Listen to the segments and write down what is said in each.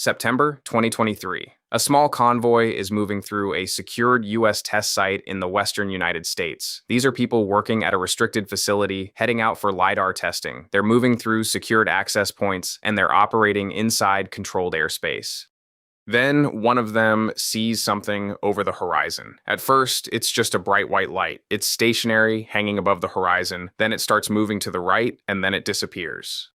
September 2023. A small convoy is moving through a secured U.S. test site in the western United States. These are people working at a restricted facility, heading out for LiDAR testing. They're moving through secured access points, and they're operating inside controlled airspace. Then one of them sees something over the horizon. At first, it's just a bright white light. It's stationary, hanging above the horizon. Then it starts moving to the right, and then it disappears.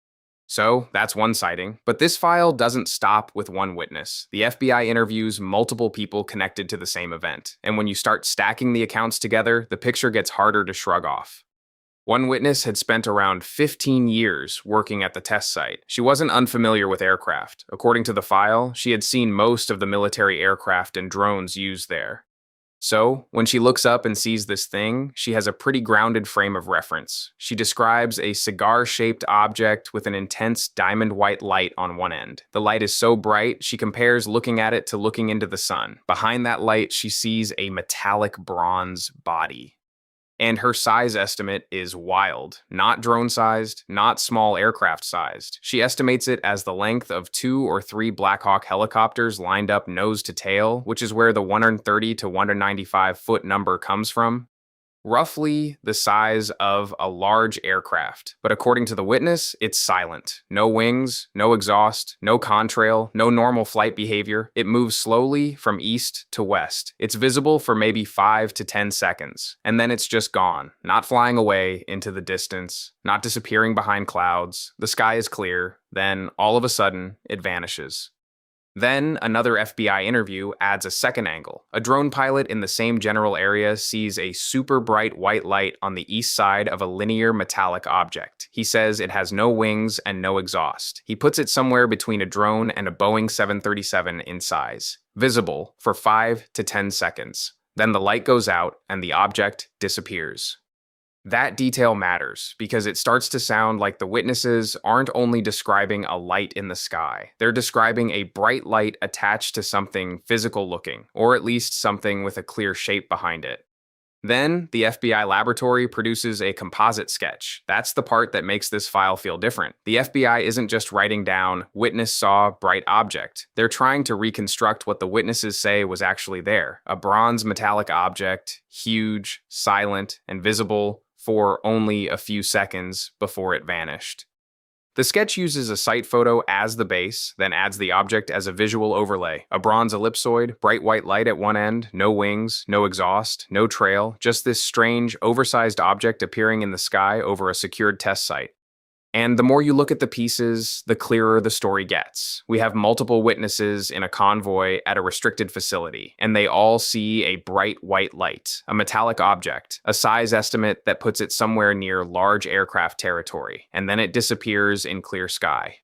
So, that's one sighting. But this file doesn't stop with one witness. The FBI interviews multiple people connected to the same event. And when you start stacking the accounts together, the picture gets harder to shrug off. One witness had spent around 15 years working at the test site. She wasn't unfamiliar with aircraft. According to the file, she had seen most of the military aircraft and drones used there. So, when she looks up and sees this thing, she has a pretty grounded frame of reference. She describes a cigar-shaped object with an intense diamond-white light on one end. The light is so bright, she compares looking at it to looking into the sun. Behind that light, she sees a metallic bronze body. And her size estimate is wild. Not drone-sized, not small aircraft-sized. She estimates it as the length of 2 or 3 Black Hawk helicopters lined up nose to tail, which is where the 130 to 195 foot number comes from. Roughly the size of a large aircraft, but according to the witness, it's silent. No wings, no exhaust, no contrail, no normal flight behavior. It moves slowly from east to west. It's visible for maybe 5 to 10 seconds, and then it's just gone, not flying away into the distance, not disappearing behind clouds. The sky is clear, then all of a sudden, it vanishes. Then, another FBI interview adds a second angle. A drone pilot in the same general area sees a super bright white light on the east side of a linear metallic object. He says it has no wings and no exhaust. He puts it somewhere between a drone and a Boeing 737 in size. Visible for 5 to 10 seconds. Then the light goes out and the object disappears. That detail matters because it starts to sound like the witnesses aren't only describing a light in the sky. They're describing a bright light attached to something physical looking, or at least something with a clear shape behind it. Then, the FBI laboratory produces a composite sketch. That's the part that makes this file feel different. The FBI isn't just writing down, "witness saw bright object." They're trying to reconstruct what the witnesses say was actually there. A bronze metallic object, huge, silent, and visible for only a few seconds before it vanished. The sketch uses a site photo as the base, then adds the object as a visual overlay. A bronze ellipsoid, bright white light at one end, no wings, no exhaust, no trail, just this strange, oversized object appearing in the sky over a secured test site. And the more you look at the pieces, the clearer the story gets. We have multiple witnesses in a convoy at a restricted facility, and they all see a bright white light, a metallic object, a size estimate that puts it somewhere near large aircraft territory, and then it disappears in clear sky.